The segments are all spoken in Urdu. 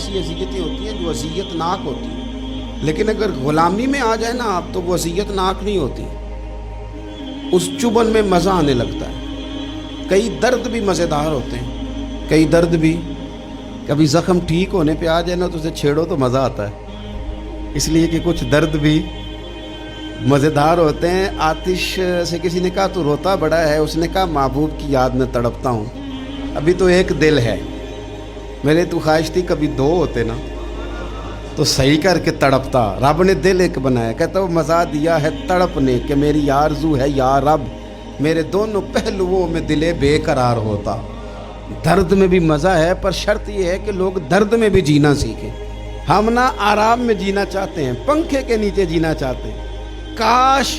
ایسی اذیتیں ہوتی ہیں جو اذیت ناک ہوتی ہیں، لیکن اگر غلامی میں آ جائے نا آپ تو وہ اذیت ناک نہیں ہوتی، اس چبھن میں مزہ آنے لگتا ہے۔ کئی درد بھی مزیدار ہوتے ہیں، کئی درد بھی کبھی زخم ٹھیک ہونے پہ آ جائے نا تو اسے چھیڑو تو مزہ آتا ہے، اس لیے کہ کچھ درد بھی مزیدار ہوتے ہیں۔ آتش سے کسی نے کہا تو روتا بڑا ہے، اس نے کہا محبوب کی یاد میں تڑپتا ہوں، ابھی تو ایک دل ہے، میرے تو خواہش تھی کبھی دو ہوتے نا تو صحیح کر کے تڑپتا۔ رب نے دل ایک بنایا، کہتا وہ مزہ دیا ہے تڑپ نے کہ میری آرزو ہے یا رب میرے دونوں پہلوؤں میں دل بے قرار ہوتا۔ درد میں بھی مزہ ہے، پر شرط یہ ہے کہ لوگ درد میں بھی جینا سیکھیں۔ ہم نہ آرام میں جینا چاہتے ہیں، پنکھے کے نیچے جینا چاہتے ہیں۔ کاش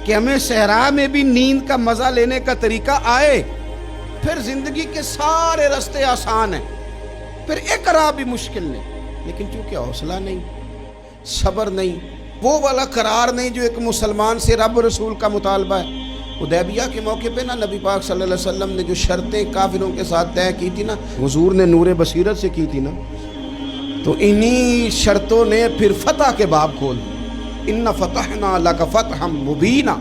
کہ ہمیں صحرا میں بھی نیند کا مزہ لینے کا طریقہ آئے، پھر زندگی کے سارے راستے آسان ہیں، پھر اقرار بھی مشکل نہیں۔ لیکن چونکہ حوصلہ نہیں، صبر نہیں، وہ والا قرار نہیں جو ایک مسلمان سے رب رسول کا مطالبہ ہے۔ حدیبیہ کے موقع پہ نا نبی پاک صلی اللہ علیہ وسلم نے جو شرطیں کافروں کے ساتھ طے کی تھی نا، حضور نے نور بصیرت سے کی تھی نا، تو انہی شرطوں نے پھر فتح کے باب کھول دی۔ ان فتحنا لک فتحا مبینا۔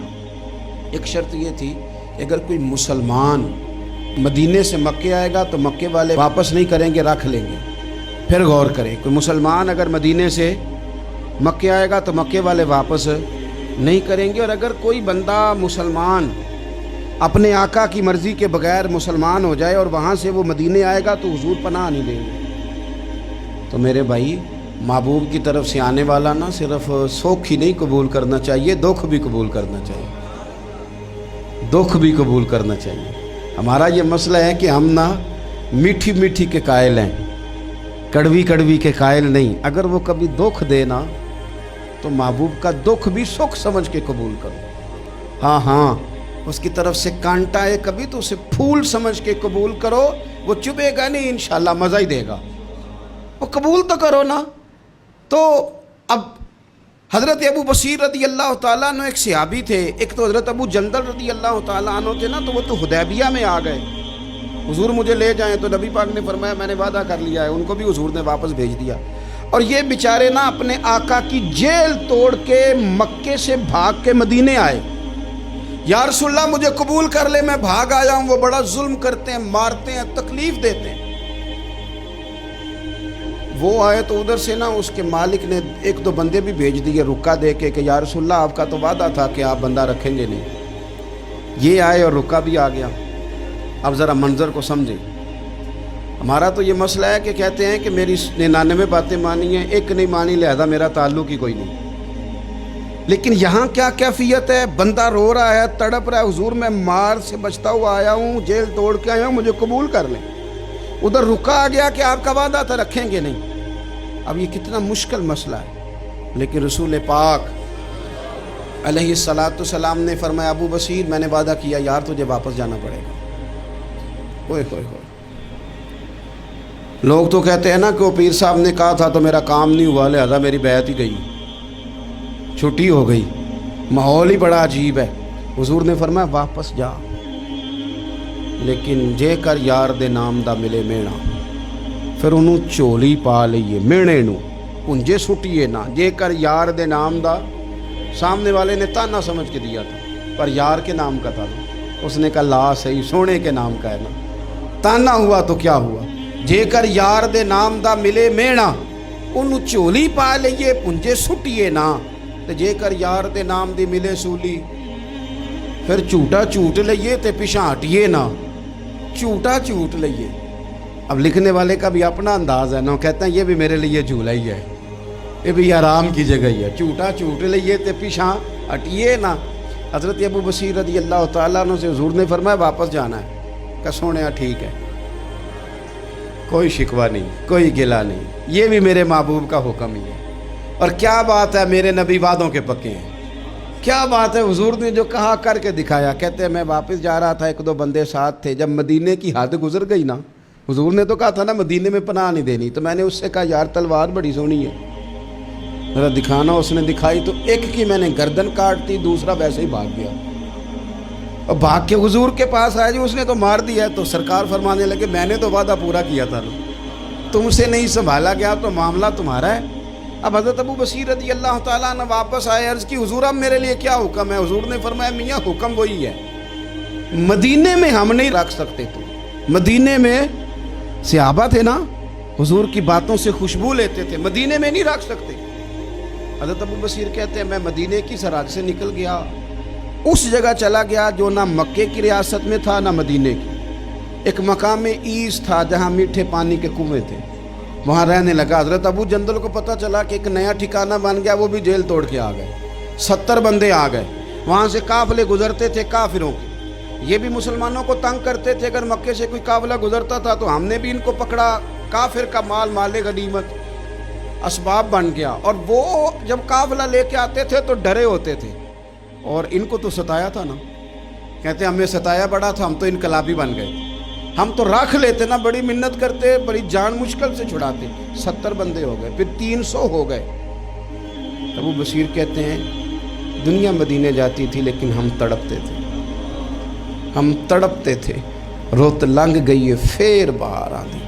ایک شرط یہ تھی کہ اگر کوئی مسلمان مدینے سے مکے آئے گا تو مکے والے واپس نہیں کریں گے، رکھ لیں گے۔ پھر غور کریں، کوئی مسلمان اگر مدینے سے مکے آئے گا تو مکے والے واپس نہیں کریں گے، اور اگر کوئی بندہ مسلمان اپنے آقا کی مرضی کے بغیر مسلمان ہو جائے اور وہاں سے وہ مدینے آئے گا تو حضور پناہ نہیں دیں گے۔ تو میرے بھائی، محبوب کی طرف سے آنے والا نہ صرف سوکھ ہی نہیں قبول کرنا چاہیے، دکھ بھی قبول کرنا چاہیے، دکھ بھی قبول کرنا چاہیے۔ ہمارا یہ مسئلہ ہے کہ ہم نہ میٹھی میٹھی کے قائل ہیں، کڑوی کڑوی کے قائل نہیں۔ اگر وہ کبھی دکھ دے نا تو محبوب کا دکھ بھی سکھ سمجھ کے قبول کرو۔ ہاں اس کی طرف سے کانٹا ہے کبھی تو اسے پھول سمجھ کے قبول کرو، وہ چبھے گا نہیں، انشاءاللہ مزہ ہی دے گا، وہ قبول تو کرو نا۔ تو اب حضرت ابو بصیر رضی اللہ تعالیٰ عنہ ایک صحابی تھے، ایک تو حضرت ابو جندل رضی اللہ تعالیٰ عنہ تھے نا، تو وہ تو حدیبیہ میں آ گئے، حضور مجھے لے جائیں، تو نبی پاک نے فرمایا میں نے وعدہ کر لیا ہے، ان کو بھی حضور نے واپس بھیج دیا۔ اور یہ بیچارے نا اپنے آقا کی جیل توڑ کے مکے سے بھاگ کے مدینے آئے۔ یا رسول اللہ مجھے قبول کر لے، میں بھاگ آیا ہوں، وہ بڑا ظلم کرتے ہیں، مارتے ہیں، تکلیف دیتے ہیں۔ وہ آئے تو ادھر سے نا اس کے مالک نے ایک دو بندے بھی بھیج دیے رکا دے کے کہ یا رسول اللہ آپ کا تو وعدہ تھا کہ آپ بندہ رکھیں گے نہیں۔ یہ آئے اور رکا بھی آ گیا۔ اب ذرا منظر کو سمجھیں۔ ہمارا تو یہ مسئلہ ہے کہ کہتے ہیں کہ میری 99 باتیں مانی ہیں، ایک نہیں مانی، لہذا میرا تعلق ہی کوئی نہیں۔ لیکن یہاں کیا کیفیت ہے؟ بندہ رو رہا ہے، تڑپ رہا ہے، حضور میں مار سے بچتا ہوا آیا ہوں، جیل توڑ کے آیا ہوں، مجھے قبول کر لیں۔ ادھر رکا آ گیا کہ آپ کا وعدہ تھا رکھیں گے نہیں۔ اب یہ کتنا مشکل مسئلہ ہے، لیکن رسول پاک علیہ السلام نے فرمایا ابو بصیر میں نے وعدہ کیا یار تجھے واپس جانا پڑے گا۔ ہوئے ہوئے ہوئے، لوگ تو کہتے ہیں نا کہ وہ پیر صاحب نے کہا تھا تو میرا کام نہیں ہوا، لہذا میری بیعت ہی گئی، چھٹی ہو گئی، ماحول ہی بڑا عجیب ہے۔ حضور نے فرمایا واپس جا، لیکن جے کر یار دے نام دا ملے مینا، پھر انہوں چولی پا لئیے مینے نو انجے سٹیے نہ، جے کر یار دے نام دا، سامنے والے نے تانا سمجھ کے دیا تھا پر یار کے نام کا تھا، اس نے کہا لا صحیح سونے کے نام کا ہے نا، تانا ہوا تو کیا ہوا، جے کر یار دے نام دا ملے مینا، انہوں چولی پا لئیے پنجے سٹیے نہ، جے کر یار دے نام دی ملے سولی، پھر چوٹا چوٹ لئیے تے پیچھے ہٹیے نہ، چوٹا چوٹ لئیے۔ اب لکھنے والے کا بھی اپنا انداز ہے نا، کہتے ہیں یہ بھی میرے لیے جھولا ہی ہے، یہ بھی آرام کی جگہ ہی ہے، چوٹا چوٹ لئیے تے پیچھے ہٹیے نہ۔ حضرت ابو بصیر رضی اللہ تعالیٰ عنہ سے حضور نے فرمایا واپس جانا ہے، کہ سونے ٹھیک ہے، کوئی شکوہ نہیں، کوئی گلہ نہیں، یہ بھی میرے محبوب کا حکم ہی ہے۔ اور کیا بات ہے، میرے نبی وعدوں کے پکے ہیں، کیا بات ہے، حضور نے جو کہا کر کے دکھایا۔ کہتے ہیں میں واپس جا رہا تھا، ایک دو بندے ساتھ تھے، جب مدینے کی حد گزر گئی نا، حضور نے تو کہا تھا نا مدینے میں پناہ نہیں دینی، تو میں نے اس سے کہا یار تلوار بڑی سونی ہے، ذرا دکھانا۔ اس نے دکھائی تو ایک کی میں نے گردن کاٹ دی، دوسرا ویسے ہی بھاگ گیا، اور بھاگ کے حضور کے پاس آیا، جی اس نے تو مار دیا ہے، تو سرکار فرمانے لگے میں نے تو وعدہ پورا کیا تھا نا، تم سے نہیں سنبھالا گیا تو معاملہ تمہارا ہے۔ اب حضرت ابو بصیر رضی اللہ تعالیٰ عنہ واپس آئے، عرض کی حضور اب میرے لیے کیا حکم ہے؟ حضور نے فرمایا میاں حکم وہی ہے، مدینے میں ہم نہیں رکھ سکتے۔ تو مدینے میں صحابہ تھے نا، حضور کی باتوں سے خوشبو لیتے تھے، مدینے میں نہیں رکھ سکتے۔ حضرت ابو بصیر کہتے ہیں میں مدینے کی سرحد سے نکل گیا، اس جگہ چلا گیا جو نہ مکے کی ریاست میں تھا نہ مدینے کی۔ ایک مقام ایس تھا جہاں میٹھے پانی کے کنویں تھے، وہاں رہنے لگا۔ حضرت ابو جندل کو پتہ چلا کہ ایک نیا ٹھکانہ بن گیا، وہ بھی جیل توڑ کے آ گئے، 70 بندے آ گئے۔ وہاں سے قافلے گزرتے تھے کافروں کے، یہ بھی مسلمانوں کو تنگ کرتے تھے، اگر مکے سے کوئی قافلہ گزرتا تھا تو ہم نے بھی ان کو پکڑا، کافر کا مال مال غنیمت اسباب بن گیا۔ اور وہ جب قافلہ لے کے آتے تھے تو ڈرے ہوتے تھے، اور ان کو تو ستایا تھا نا، کہتے ہمیں ستایا بڑا تھا، ہم تو انقلابی بن گئے، ہم تو رکھ لیتے نا، بڑی منت کرتے، بڑی جان مشکل سے چھڑاتے۔ 70 بندے ہو گئے، پھر 300 ہو گئے۔ ابو بصیر کہتے ہیں دنیا مدینے جاتی تھی لیکن ہم تڑپتے تھے، ہم تڑپتے تھے، روت لنگ گئی پھر باہر آدھی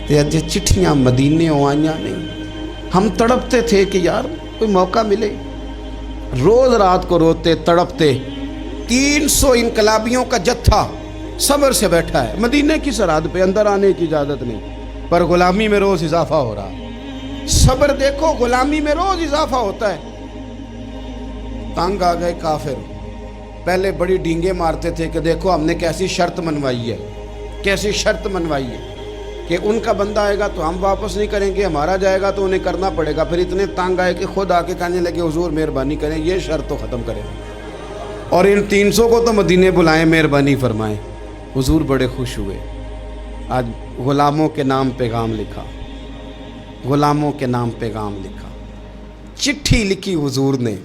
تے اج چٹھیاں مدینے آئیاں نہیں۔ ہم تڑپتے تھے کہ یار کوئی موقع ملے، روز رات کو روتے تڑپتے۔ 300 انقلابیوں کا جتھا صبر سے بیٹھا ہے مدینے کی سرحد پہ، اندر آنے کی اجازت نہیں، پر غلامی میں روز اضافہ ہو رہا ہے۔ صبر دیکھو، غلامی میں روز اضافہ ہوتا ہے۔ تنگ آ گئے کافر، پہلے بڑی ڈینگیں مارتے تھے کہ دیکھو ہم نے کیسی شرط منوائی ہے، کیسی شرط منوائی ہے کہ ان کا بندہ آئے گا تو ہم واپس نہیں کریں گے، ہمارا جائے گا تو انہیں کرنا پڑے گا۔ پھر اتنے تنگ آئے کہ خود آ کے کہنے لگے حضور مہربانی کریں یہ شرط تو ختم کریں، اور ان 300 کو تو مدینے بلائیں، مہربانی فرمائیں۔ حضور بڑے خوش ہوئے، آج غلاموں کے نام پیغام لکھا، غلاموں کے نام پیغام لکھا، چٹھی لکھی حضور نے۔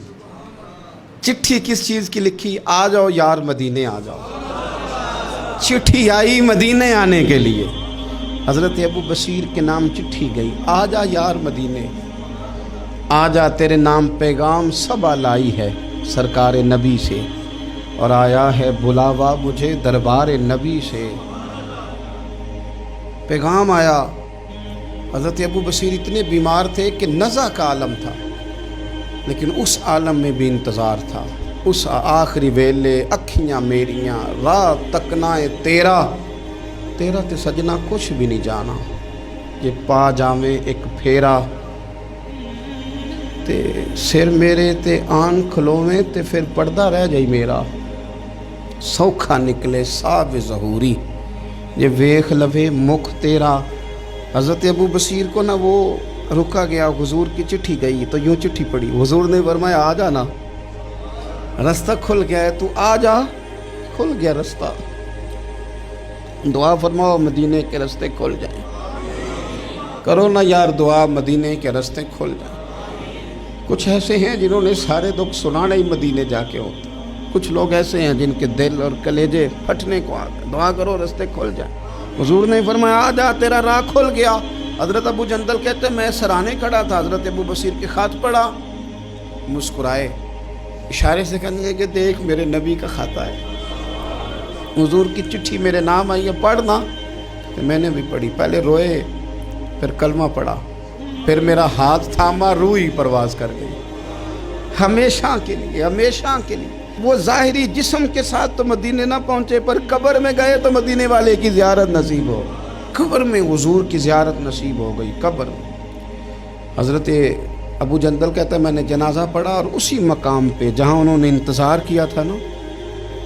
چٹھی کس چیز کی لکھی؟ آ جاؤ یار مدینے آ جاؤ۔ چٹھی آئی مدینے آنے کے لیے، حضرت ابو بصیر کے نام چٹھی گئی، آ جا یار مدینے، آ جا تیرے نام پیغام سب لائی ہے سرکار نبی سے، اور آیا ہے بلاوا مجھے دربار نبی سے۔ پیغام آیا۔ حضرت ابو بصیر اتنے بیمار تھے کہ نزع کا عالم تھا، لیکن اس عالم میں بھی انتظار تھا۔ اس آخری ویلے اکھیاں میریاں رات تکنائے تیرا، تیرا تے سجنا کچھ بھی نہیں جانا، یہ پا جاویں ایک پھیرا، تے سر میرے تے آن کھلویں تے پھر پردہ رہ جائی میرا، سوکھا نکلے صاحب ظہوری یہ ویخ لوے مکھ تیرا۔ حضرت ابو بصیر کو نا وہ رکا گیا، حضور کی چٹھی گئی تو یوں چٹھی پڑھی، حضور نے فرمایا آ جانا، رستہ کھل گیا ہے، تو آ جا، کھل گیا رستہ۔ دعا فرماؤ مدینے کے رستے کھل جائیں، کرو نا یار دعا مدینے کے رستے کھل جائیں۔ کچھ ایسے ہیں جنہوں نے سارے دکھ سنانا ہی مدینے جا کے ہوتے، کچھ لوگ ایسے ہیں جن کے دل اور کلیجے پھٹنے کو آ گئے، دعا کرو رستے کھل جائیں۔ حضور نے فرمایا آ جا تیرا راہ کھل گیا۔ حضرت ابو جندل کہتے ہیں میں سرانے کھڑا تھا، حضرت ابو بصیر کے خط پڑھا، مسکرائے، اشارے سے کہنے لگے کہ دیکھ میرے نبی کا خط ہے، حضور کی چٹھی میرے نام آئی ہے، پڑھنا۔ تو میں نے بھی پڑھی، پہلے روئے پھر کلمہ پڑھا، پھر میرا ہاتھ تھاما، روح ہی پرواز کر گئی ہمیشہ کے لیے، ہمیشہ کے لیے۔ وہ ظاہری جسم کے ساتھ تو مدینے نہ پہنچے، پر قبر میں گئے تو مدینے والے کی زیارت نصیب ہو، قبر میں حضور کی زیارت نصیب ہو گئی قبر میں۔ حضرت ابو جندل کہتا ہے میں نے جنازہ پڑھا، اور اسی مقام پہ جہاں انہوں نے انتظار کیا تھا نا،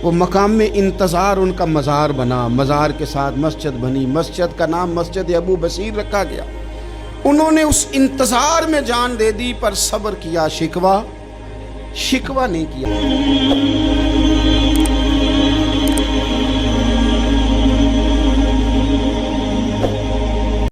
وہ مقام میں انتظار ان کا مزار بنا، مزار کے ساتھ مسجد بنی، مسجد کا نام مسجد ابو بصیر رکھا گیا۔ انہوں نے اس انتظار میں جان دے دی، پر صبر کیا، شکوہ نہیں کیا۔